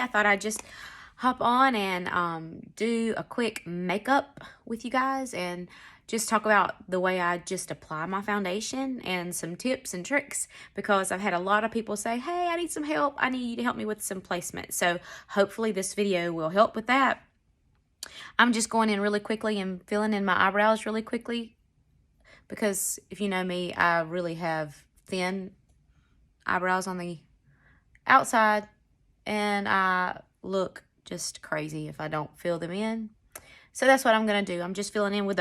I thought I'd just hop on and do a quick makeup with you guys and just talk about the way I just apply my foundation and some tips and tricks, because I've had a lot of people say, hey, I need some help. I need you to help me with some placement. So hopefully this video will help with that. I'm just going in really quickly and filling in my eyebrows really quickly, because if you know me, I really have thin eyebrows on the outside and I look just crazy if I don't fill them in. So that's what I'm going to do. I'm just filling in with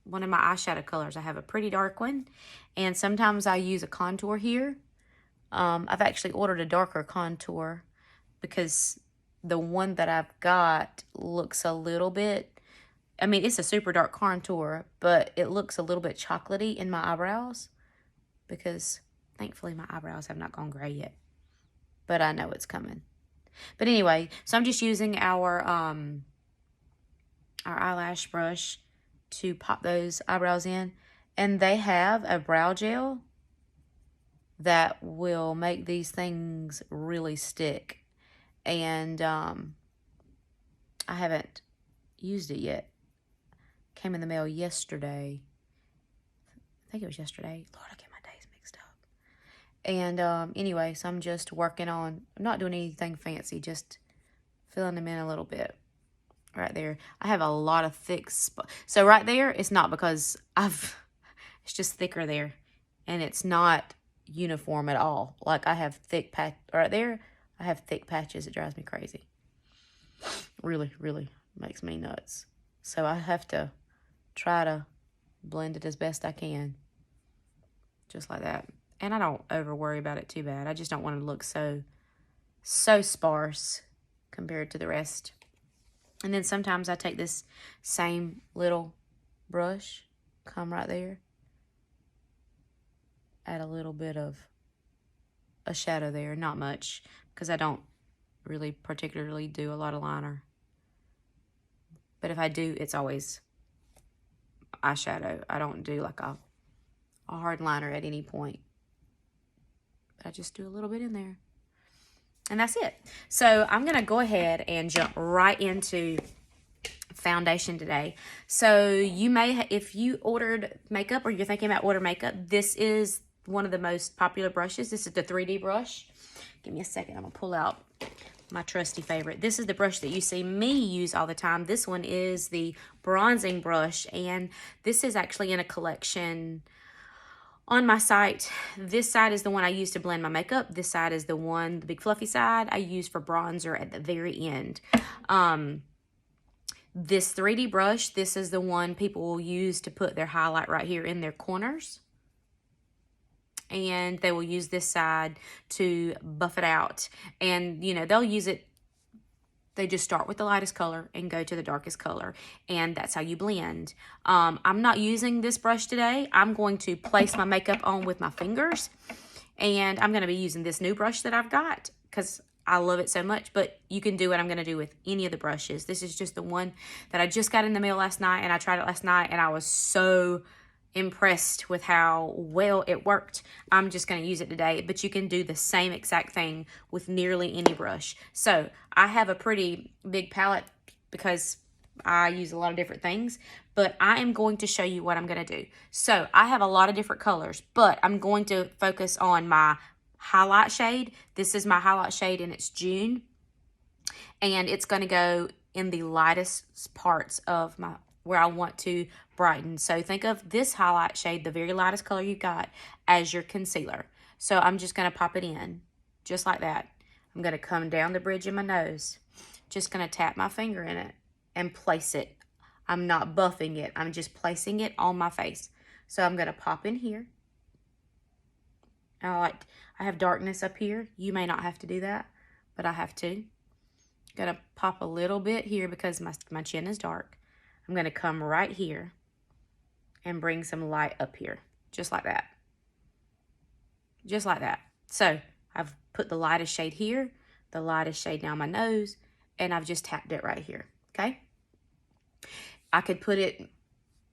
one of my eyeshadow colors. I have a pretty dark one, and sometimes I use a contour here. I've actually ordered a darker contour because the one that I've got looks a little bit, I mean, it's a super dark contour, but it looks a little bit chocolatey in my eyebrows because thankfully my eyebrows have not gone gray yet, but I know it's coming. But anyway, so I'm just using our eyelash brush to pop those eyebrows in, and they have a brow gel that will make these things really stick. And I haven't used it yet. Came in the mail yesterday. I think it was yesterday. Lord, I get my days mixed up. And anyway, so I'm just working on, I'm not doing anything fancy, just filling them in a little bit. Right there. I have a lot of thick spots. So right there, it's not because it's just thicker there. And it's not uniform at all. Like I have thick patch right there. I have thick patches. It drives me crazy. Really, really makes me nuts. So I have to try to blend it as best I can. Just like that. And I don't over worry about it too bad. I just don't want to look so sparse compared to the rest. And then sometimes I take this same little brush, come right there, add a little bit of a shadow there, not much, because I don't really particularly do a lot of liner. But if I do, it's always eyeshadow. I don't do like a hard liner at any point. But I just do a little bit in there. And that's it. So I'm going to go ahead and jump right into foundation today. So you may, if you ordered makeup or you're thinking about order makeup, this is one of the most popular brushes. This is the 3D brush. Give me a second. I'm going to pull out my trusty favorite. This is the brush that you see me use all the time. This one is the bronzing brush, and this is actually in a collection on my site. This side is the one I use to blend my makeup. This side is the one, the big fluffy side, I use for bronzer at the very end. This 3D brush, this is the one people will use to put their highlight right here in their corners. And they will use this side to buff it out. And, you know, they'll use it, they just start with the lightest color and go to the darkest color. And that's how you blend. I'm not using this brush today. I'm going to place my makeup on with my fingers. And I'm going to be using this new brush that I've got because I love it so much. But you can do what I'm going to do with any of the brushes. This is just the one that I just got in the mail last night. And I tried it last night and I was so impressed with how well it worked. I'm just going to use it today, but you can do the same exact thing with nearly any brush. So I have a pretty big palette because I use a lot of different things, but I am going to show you what I'm going to do. So I have a lot of different colors, but I'm going to focus on my highlight shade. This is my highlight shade and it's June, and it's going to go in the lightest parts of my where I want to brighten. So think of this highlight shade, the very lightest color you got, as your concealer. So I'm just going to pop it in just like that. I'm going to come down the bridge of my nose. Just going to tap my finger in it and place it. I'm not buffing it. I'm just placing it on my face. So I'm going to pop in here. I have darkness up here. You may not have to do that, but I have to. Going to pop a little bit here because my chin is dark. I'm going to come right here and bring some light up here, just like that. Just like that. So I've put the lightest shade here, the lightest shade down my nose, and I've just tapped it right here, okay? I could put it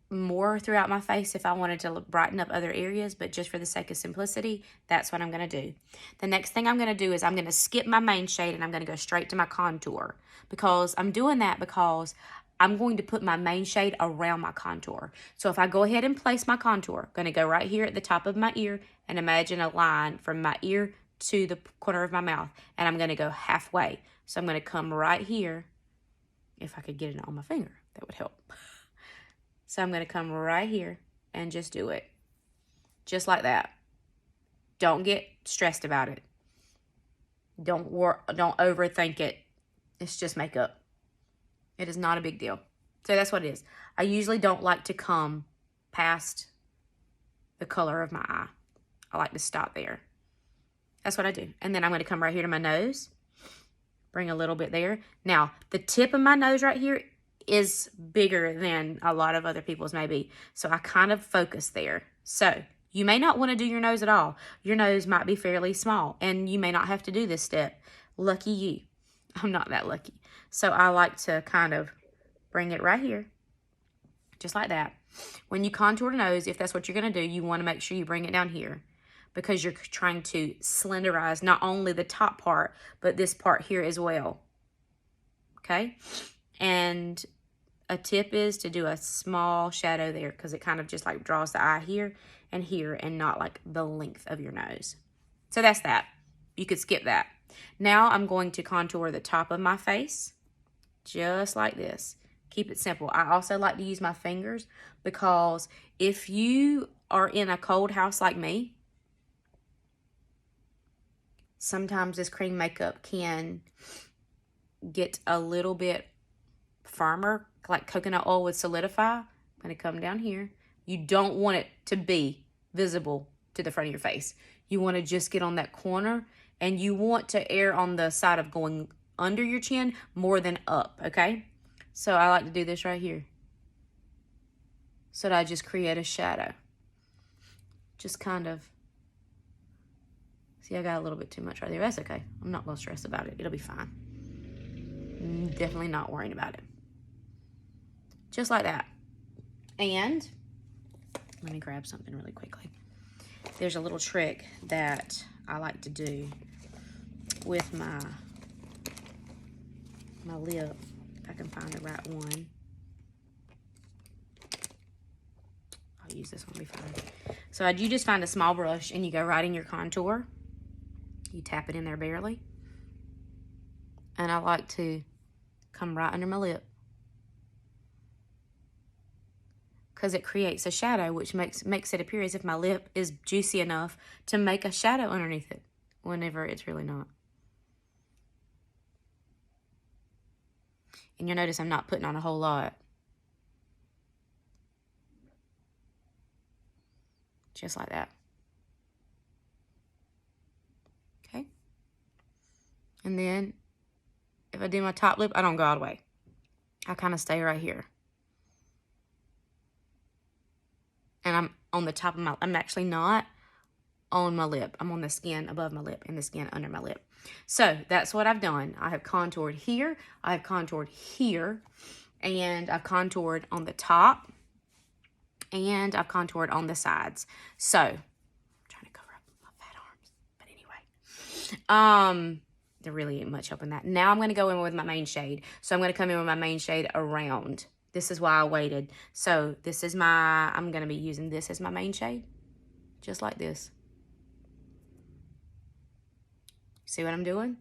more throughout my face if I wanted to brighten up other areas, but just for the sake of simplicity, that's what I'm going to do. The next thing I'm going to do is I'm going to skip my main shade and I'm going to go straight to my contour, because I'm doing that because I'm going to put my main shade around my contour. So if I go ahead and place my contour, I'm going to go right here at the top of my ear and imagine a line from my ear to the corner of my mouth, and I'm going to go halfway. So I'm going to come right here. If I could get it on my finger, that would help. So I'm going to come right here and just do it. Just like that. Don't get stressed about it. Don't overthink it. It's just makeup. It is not a big deal. So that's what it is. I usually don't like to come past the color of my eye. I like to stop there. That's what I do. And then I'm going to come right here to my nose. Bring a little bit there. Now, the tip of my nose right here is bigger than a lot of other people's maybe. So I kind of focus there. So you may not want to do your nose at all. Your nose might be fairly small and you may not have to do this step. Lucky you. I'm not that lucky. So I like to kind of bring it right here. Just like that. When you contour the nose, if that's what you're going to do, you want to make sure you bring it down here, because you're trying to slenderize not only the top part, but this part here as well. Okay? And a tip is to do a small shadow there, because it kind of just like draws the eye here and not like the length of your nose. So that's that. You could skip that. Now I'm going to contour the top of my face, just like this. Keep it simple. I also like to use my fingers, because if you are in a cold house like me, sometimes this cream makeup can get a little bit firmer, like coconut oil would solidify. I'm going to come down here. You don't want it to be visible to the front of your face. You want to just get on that corner, and you want to err on the side of going under your chin more than up, okay? So I like to do this right here, so that I just create a shadow. Just kind of. See, I got a little bit too much right there. That's okay. I'm not going to stress about it. It'll be fine. Definitely not worrying about it. Just like that. And let me grab something really quickly. There's a little trick that I like to do with my lip. If I can find the right one. I'll use this one, it'll be fine. So you just find a small brush and you go right in your contour. You tap it in there barely. And I like to come right under my lip, because it creates a shadow, which makes it appear as if my lip is juicy enough to make a shadow underneath it, whenever it's really not. And you'll notice I'm not putting on a whole lot. Just like that. Okay. And then if I do my top lip, I don't go all the way. I kind of stay right here. And I'm on the top of I'm actually not on my lip. I'm on the skin above my lip and the skin under my lip. So that's what I've done. I have contoured here. I have contoured here. And I've contoured on the top. And I've contoured on the sides. So, I'm trying to cover up my fat arms. But anyway. There really ain't much help in that. Now I'm going to go in with my main shade. So I'm going to come in with my main shade around. This is why I waited. So this is I'm going to be using this as my main shade. Just like this. See what I'm doing?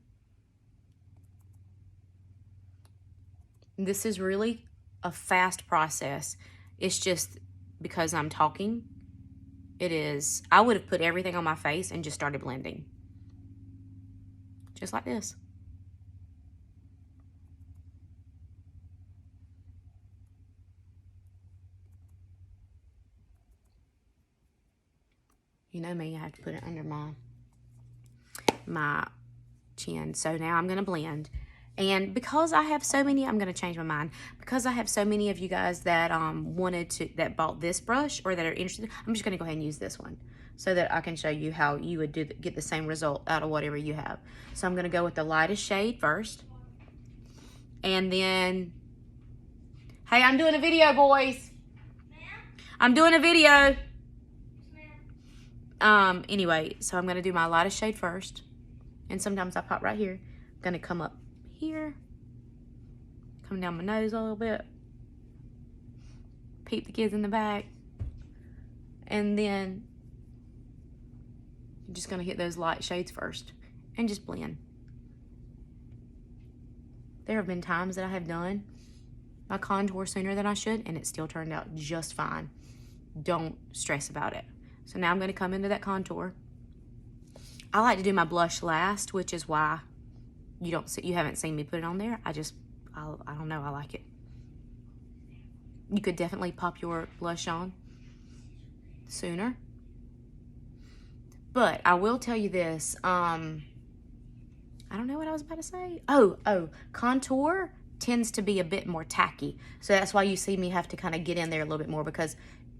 This is really a fast process. It's just because I'm talking. It is. I would have put everything on my face and just started blending. Just like this. You know me, I have to put it under my chin. So now I'm going to blend. And because I have so many, I'm going to change my mind. Because I have so many of you guys that that bought this brush or that are interested, I'm just going to go ahead and use this one, so that I can show you how you would get the same result out of whatever you have. So I'm going to go with the lightest shade first. And then, hey, I'm doing a video, boys. I'm doing a video. Anyway, so I'm going to do my lightest shade first. And sometimes I pop right here. I'm going to come up here. Come down my nose a little bit. Peep the kids in the back. And then I'm just going to hit those light shades first. And just blend. There have been times that I have done my contour sooner than I should. And it still turned out just fine. Don't stress about it. So now I'm going to come into that contour. I like to do my blush last, which is why you haven't seen me put it on there. I don't know, I like it. You could definitely pop your blush on sooner. But I will tell you this, I don't know what I was about to say. Oh, contour tends to be a bit more tacky. So that's why you see me have to kind of get in there a little bit more, because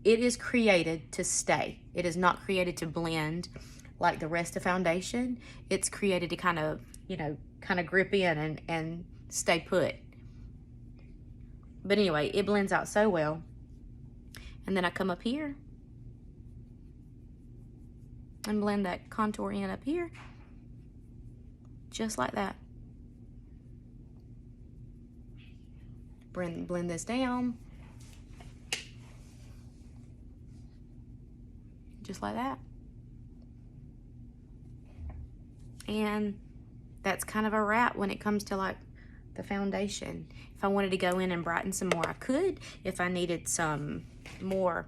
it is created to stay. It is not created to blend like the rest of foundation. It's created to kind of, kind of grip in and stay put. But anyway, it blends out so well. And then I come up here and blend that contour in up here. Just like that. Blend this down. Just like that. And that's kind of a wrap when it comes to like the foundation. If I wanted to go in and brighten some more, I could. If I needed some more,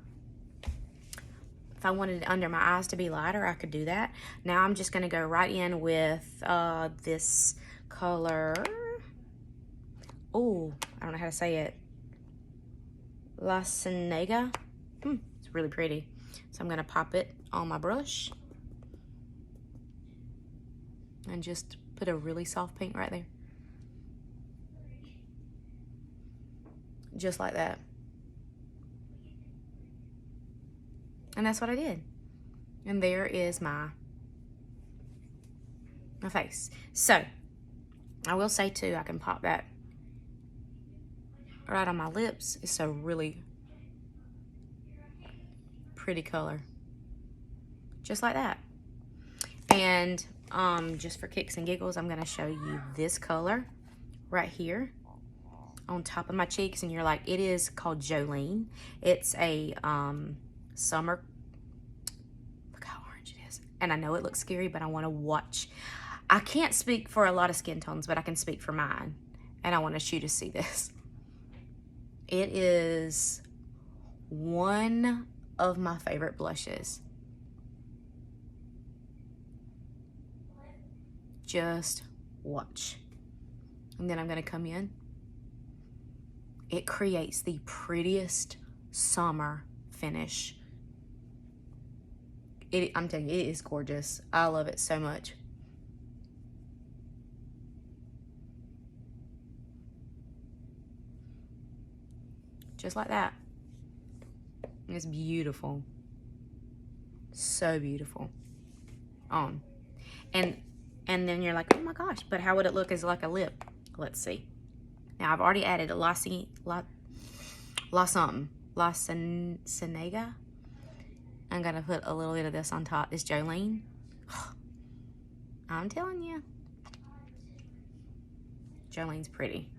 if I wanted under my eyes to be lighter, I could do that. Now I'm just gonna go right in with this color. Oh, I don't know how to say it. Latte. It's really pretty. So I'm gonna pop it on my brush and just put a really soft pink right there. Just like that. And that's what I did. And there is my face. So I will say too, I can pop that right on my lips. It's a really pretty color. Just like that. And just for kicks and giggles, I'm gonna show you this color right here on top of my cheeks. And you're like, it is called Jolene. It's a summer. Look how orange it is. And I know it looks scary, but I want to watch. I can't speak for a lot of skin tones, but I can speak for mine. And I want you to see this. It is one of my favorite blushes. Just watch. And then I'm going to come in. It creates the prettiest summer finish. I'm telling you, it is gorgeous. I love it so much. Just like that. It's beautiful. So beautiful. And then you're like, oh my gosh, but how would it look as like a lip? Let's see. Now I've already added a La Senega. I'm gonna put a little bit of this on top. This Jolene. I'm telling you. Jolene's pretty.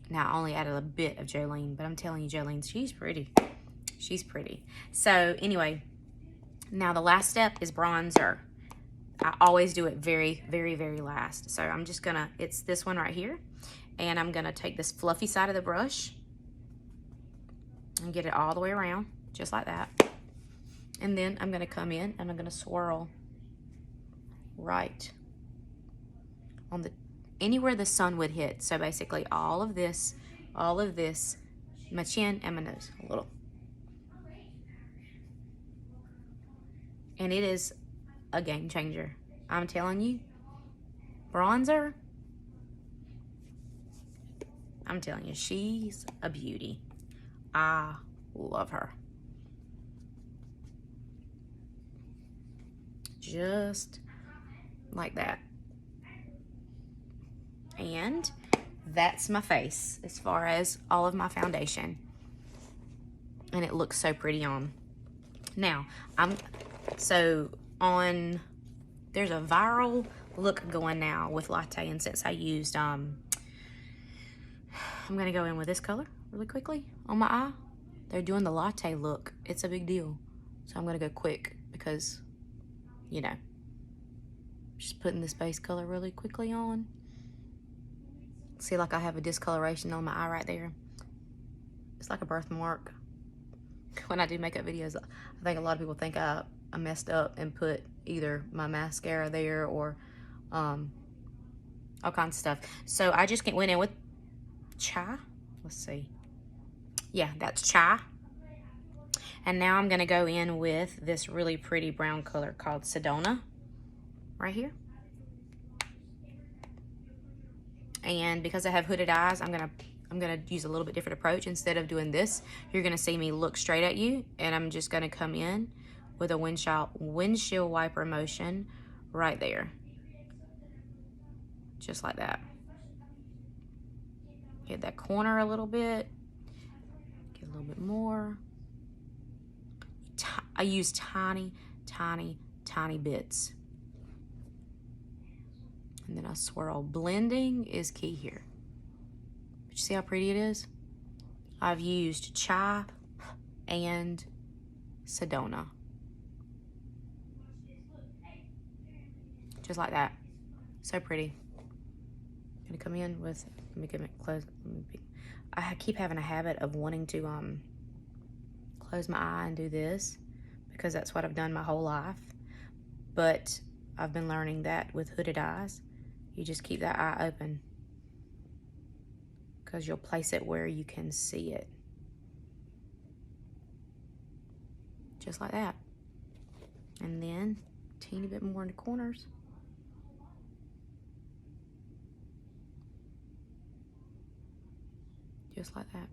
Now I only added a bit of Jolene, but I'm telling you, Jolene, she's pretty. She's pretty. So anyway, now the last step is bronzer. I always do it very, very, very last. So I'm just gonna, it's this one right here. And I'm gonna take this fluffy side of the brush and get it all the way around, just like that. And then I'm gonna come in and I'm gonna swirl right on the, anywhere the sun would hit. So basically all of this, my chin and my nose, a little. And it is a game changer. I'm telling you, bronzer, I'm telling you, she's a beauty. I love her. Just like that. And that's my face as far as all of my foundation. and it looks so pretty on. Now, there's a viral look going now with latte, and since I used, I'm gonna go in with this color really quickly on my eye. They're doing the latte look. It's a big deal. So I'm gonna go quick because, you know, just putting this base color really quickly on. See, like I have a discoloration on my eye right there. It's like a birthmark. When I do makeup videos, I think a lot of people think I messed up and put either my mascara there or all kinds of stuff. So I just went in with chai. Let's see. Yeah, that's chai. And now I'm gonna go in with this really pretty brown color called Sedona right here. And because I have hooded eyes, I'm gonna use a little bit different approach. Instead of doing this, you're gonna see me look straight at you, and I'm just gonna come in with a windshield wiper motion right there. Just like that. Hit that corner a little bit. Get a little bit more. I use tiny, tiny, tiny bits. And then I swirl. Blending is key here. But you see how pretty it is? I've used chai and Sedona. Just like that. So pretty. I'm gonna come in with, let me get it close. I keep having a habit of wanting to close my eye and do this because that's what I've done my whole life. But I've been learning that with hooded eyes, you just keep that eye open because you'll place it where you can see it. Just like that. And then a teeny bit more in the corners. Just like that.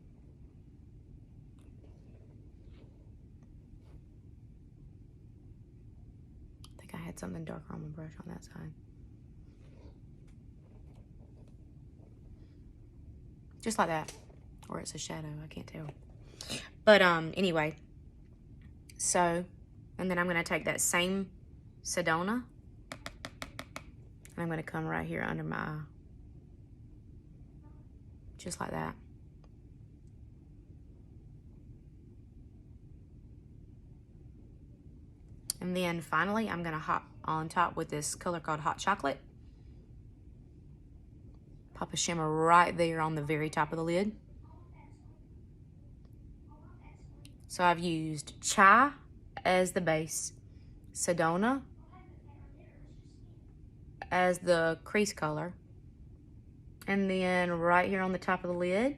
I think I had something darker on my brush on that side. Just like that. Or it's a shadow, I can't tell. But anyway. So, and then I'm gonna take that same Sedona, and I'm gonna come right here under my eye. Just like that. And then finally, I'm gonna hop on top with this color called Hot Chocolate. Pop a shimmer right there on the very top of the lid. So I've used chai as the base, Sedona as the crease color, and then right here on the top of the lid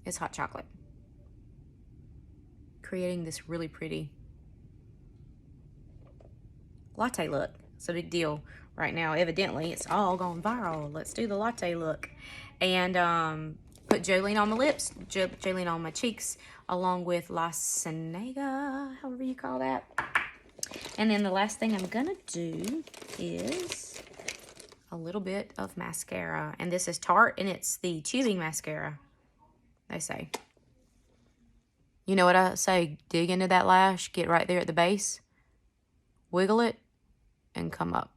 is Hot Chocolate, creating this really pretty latte look. It's a big deal right now. Evidently, it's all gone viral. Let's do the latte look. And put Jolene on my lips, Jolene on my cheeks, along with La Cienega, however you call that. And then the last thing I'm gonna do is a little bit of mascara. And this is Tarte, and it's the tubing mascara, they say. You know what I say? Dig into that lash, get right there at the base, wiggle it, and come up.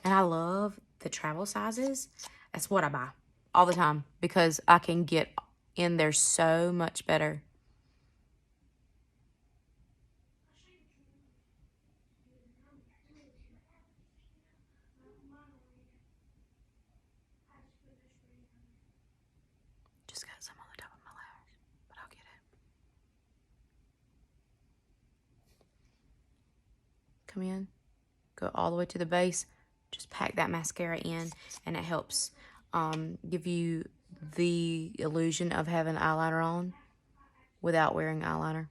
And I love the travel sizes. That's what I buy all the time because I can get in there so much better. Just got some on the top of my lash, but I'll get it. Come in, go all the way to the base. Just pack that mascara in, and it helps give you the illusion of having eyeliner on without wearing eyeliner.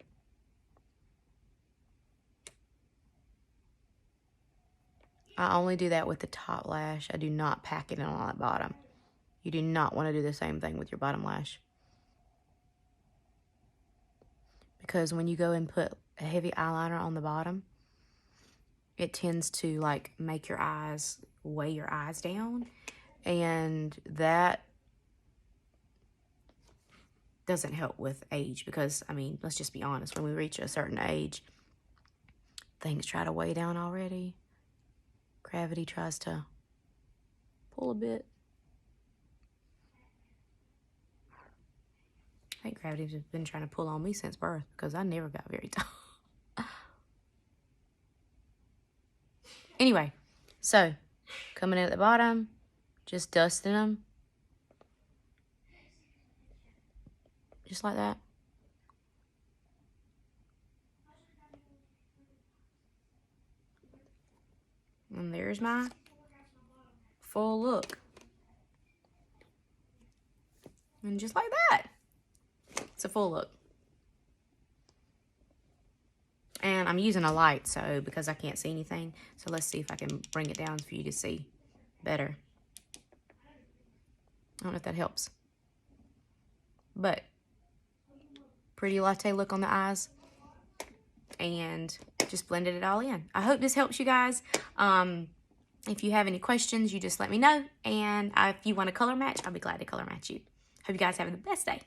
I only do that with the top lash. I do not pack it in on the bottom. You do not want to do the same thing with your bottom lash. Because when you go and put a heavy eyeliner on the bottom, it tends to like make your eyes, weigh your eyes down. And that doesn't help with age because, I mean, let's just be honest. When we reach a certain age, things try to weigh down already. Gravity tries to pull a bit. I think gravity's been trying to pull on me since birth because I never got very tall. Anyway, so coming in at the bottom, just dusting them. Just like that. And there's my full look. And just like that, it's a full look. And I'm using a light, so because I can't see anything. So let's see if I can bring it down for you to see better. I don't know if that helps. But pretty latte look on the eyes. And just blended it all in. I hope this helps you guys. If you have any questions, you just let me know. And if you want a color match, I'll be glad to color match you. Hope you guys have the best day.